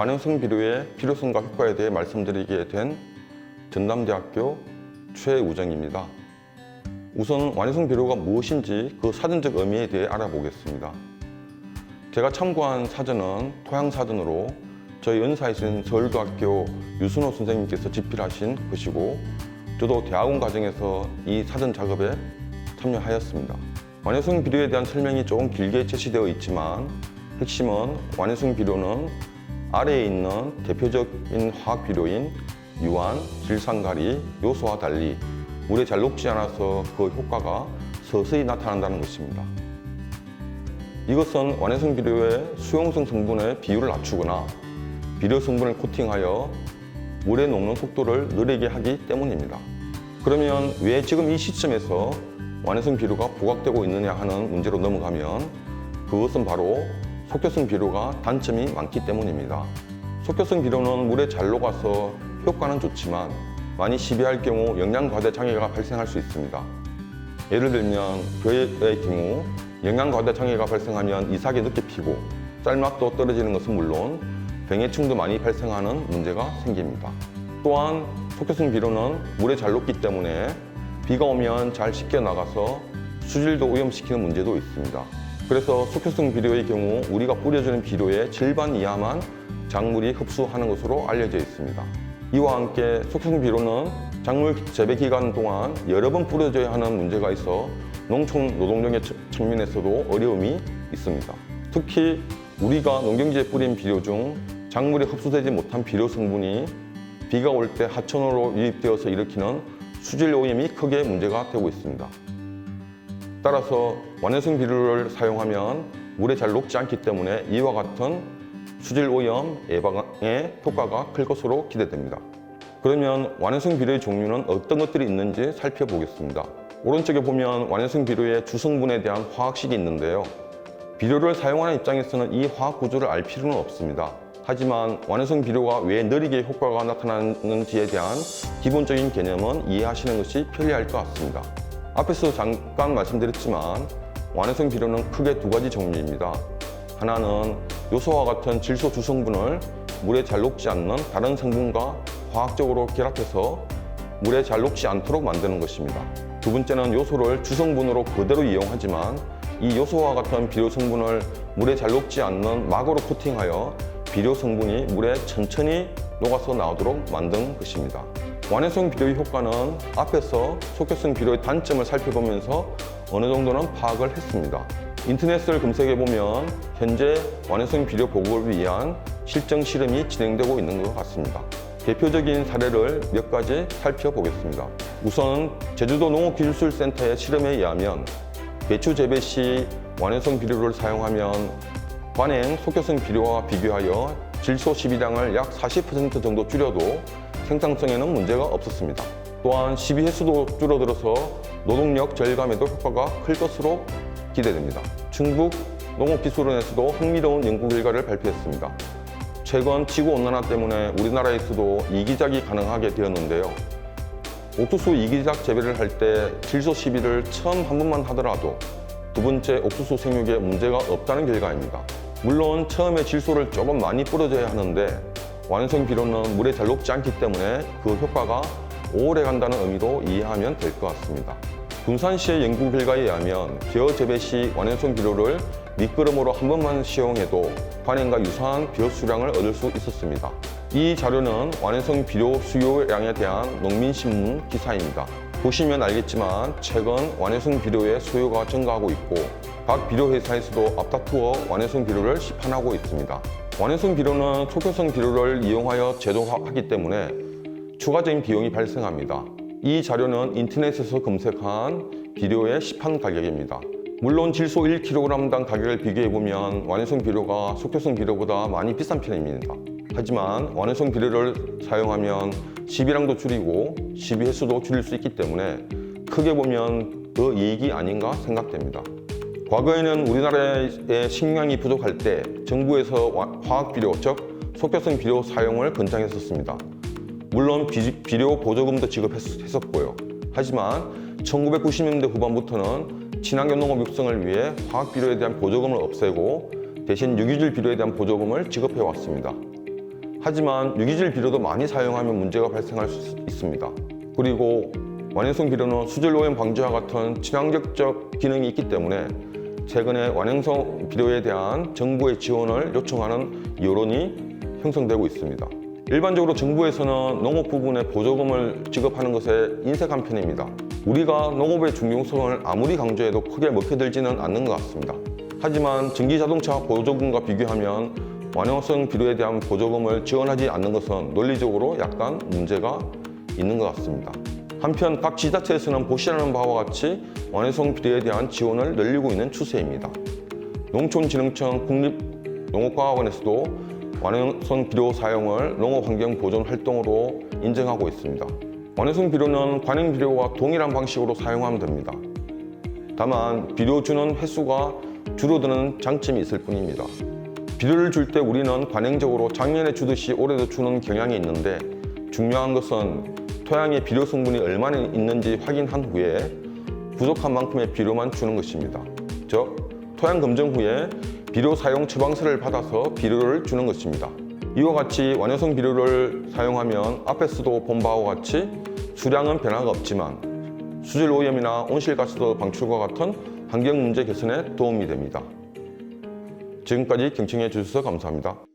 완효성 비료의 필요성과 효과에 대해 말씀드리게 된 전남대학교 최우정입니다. 우선 완효성 비료가 무엇인지 그 사전적 의미에 대해 알아보겠습니다. 제가 참고한 사전은 토양사전으로 저희 연사이신 서울대학교 유순호 선생님께서 집필하신 것이고, 저도 대학원 과정에서 이 사전 작업에 참여하였습니다. 완효성 비료에 대한 설명이 조금 길게 제시되어 있지만, 핵심은 완효성 비료는 아래에 있는 대표적인 화학 비료인 유황, 질산가리, 요소와 달리 물에 잘 녹지 않아서 그 효과가 서서히 나타난다는 것입니다. 이것은 완효성 비료의 수용성 성분의 비율을 낮추거나 비료 성분을 코팅하여 물에 녹는 속도를 느리게 하기 때문입니다. 그러면 왜 지금 이 시점에서 완효성 비료가 부각되고 있느냐 하는 문제로 넘어가면, 그것은 바로 속효성 비료가 단점이 많기 때문입니다. 속효성 비료는 물에 잘 녹아서 효과는 좋지만 많이 시비할 경우 영양 과대 장애가 발생할 수 있습니다. 예를 들면 벼의 경우 영양 과대 장애가 발생하면 이삭이 늦게 피고 쌀맛도 떨어지는 것은 물론 병해충도 많이 발생하는 문제가 생깁니다. 또한 속효성 비료는 물에 잘 녹기 때문에 비가 오면 잘 씻겨 나가서 수질도 오염시키는 문제도 있습니다. 그래서 속효성 비료의 경우 우리가 뿌려주는 비료의 절반 이하만 작물이 흡수하는 것으로 알려져 있습니다. 이와 함께 속효성 비료는 작물 재배 기간 동안 여러 번 뿌려줘야 하는 문제가 있어 농촌 노동력의 측면에서도 어려움이 있습니다. 특히 우리가 농경지에 뿌린 비료 중 작물이 흡수되지 못한 비료 성분이 비가 올 때 하천으로 유입되어서 일으키는 수질 오염이 크게 문제가 되고 있습니다. 따라서 완효성 비료를 사용하면 물에 잘 녹지 않기 때문에 이와 같은 수질 오염 예방에 효과가 클 것으로 기대됩니다. 그러면 완효성 비료의 종류는 어떤 것들이 있는지 살펴보겠습니다. 오른쪽에 보면 완효성 비료의 주성분에 대한 화학식이 있는데요. 비료를 사용하는 입장에서는 이 화학 구조를 알 필요는 없습니다. 하지만 완효성 비료가 왜 느리게 효과가 나타나는지에 대한 기본적인 개념은 이해하시는 것이 편리할 것 같습니다. 앞에서 잠깐 말씀드렸지만 완효성 비료는 크게 두 가지 종류입니다. 하나는 요소와 같은 질소 주성분을 물에 잘 녹지 않는 다른 성분과 화학적으로 결합해서 물에 잘 녹지 않도록 만드는 것입니다. 두 번째는 요소를 주성분으로 그대로 이용하지만 이 요소와 같은 비료 성분을 물에 잘 녹지 않는 막으로 코팅하여 비료 성분이 물에 천천히 녹아서 나오도록 만든 것입니다. 완효성 비료의 효과는 앞에서 속효성 비료의 단점을 살펴보면서 어느 정도는 파악을 했습니다. 인터넷을 검색해보면 현재 완효성 비료 보급을 위한 실증 실험이 진행되고 있는 것 같습니다. 대표적인 사례를 몇 가지 살펴보겠습니다. 우선 제주도 농업기술센터의 실험에 의하면 배추 재배 시 완효성 비료를 사용하면 관행 속효성 비료와 비교하여 질소 시비량을 약 40% 정도 줄여도 생산성에는 문제가 없었습니다. 또한 시비 횟수도 줄어들어서 노동력 절감에도 효과가 클 것으로 기대됩니다. 충북 농업기술원에서도 흥미로운 연구 결과를 발표했습니다. 최근 지구온난화 때문에 우리나라에서도 이기작이 가능하게 되었는데요. 옥수수 이기작 재배를 할 때 질소 시비를 처음 한 번만 하더라도 두 번째 옥수수 생육에 문제가 없다는 결과입니다. 물론 처음에 질소를 조금 많이 뿌려줘야 하는데 완효성 비료는 물에 잘 녹지 않기 때문에 그 효과가 오래 간다는 의미로 이해하면 될 것 같습니다. 군산시의 연구 결과에 의하면 벼 재배 시 완효성 비료를 밑거름으로 한 번만 시용해도 관행과 유사한 벼 수량을 얻을 수 있었습니다. 이 자료는 완효성 비료 수요량에 대한 농민신문 기사입니다. 보시면 알겠지만 최근 완효성 비료의 수요가 증가하고 있고 각 비료 회사에서도 앞다투어 완효성 비료를 시판하고 있습니다. 완효성 비료는 속효성 비료를 이용하여 제조하기 때문에 추가적인 비용이 발생합니다. 이 자료는 인터넷에서 검색한 비료의 시판 가격입니다. 물론 질소 1kg당 가격을 비교해보면 완효성 비료가 속효성 비료보다 많이 비싼 편입니다. 하지만 완효성 비료를 사용하면 시비량도 줄이고 시비 횟수도 줄일 수 있기 때문에 크게 보면 더 이익이 아닌가 생각됩니다. 과거에는 우리나라의 식량이 부족할 때 정부에서 화학 비료, 즉 속효성 비료 사용을 권장했었습니다. 물론 비료 보조금도 지급했었고요. 하지만 1990년대 후반부터는 친환경 농업 육성을 위해 화학 비료에 대한 보조금을 없애고 대신 유기질 비료에 대한 보조금을 지급해 왔습니다. 하지만 유기질 비료도 많이 사용하면 문제가 발생할 수 있습니다. 그리고 완형성 비료는 수질 오염 방지와 같은 친환경적 기능이 있기 때문에 최근에 완형성 비료에 대한 정부의 지원을 요청하는 여론이 형성되고 있습니다. 일반적으로 정부에서는 농업 부분에 보조금을 지급하는 것에 인색한 편입니다. 우리가 농업의 중요성을 아무리 강조해도 크게 먹혀들지는 않는 것 같습니다. 하지만 전기자동차 보조금과 비교하면 완형성 비료에 대한 보조금을 지원하지 않는 것은 논리적으로 약간 문제가 있는 것 같습니다. 한편 각 지자체에서는 보시라는 바와 같이 완형성 비료에 대한 지원을 늘리고 있는 추세입니다. 농촌진흥청 국립농업과학원에서도 완형성 비료 사용을 농업환경보존 활동으로 인정하고 있습니다. 완형성 비료는 관행 비료와 동일한 방식으로 사용하면 됩니다. 다만 비료 주는 횟수가 줄어드는 장점이 있을 뿐입니다. 비료를 줄 때 우리는 관행적으로 작년에 주듯이 올해도 주는 경향이 있는데 중요한 것은 토양에 비료 성분이 얼마나 있는지 확인한 후에 부족한 만큼의 비료만 주는 것입니다. 즉, 토양 검정 후에 비료 사용 처방서를 받아서 비료를 주는 것입니다. 이와 같이 완형성 비료를 사용하면 앞에서도 본 바와 같이 수량은 변화가 없지만 수질 오염이나 온실가스 방출과 같은 환경 문제 개선에 도움이 됩니다. 지금까지 경청해 주셔서 감사합니다.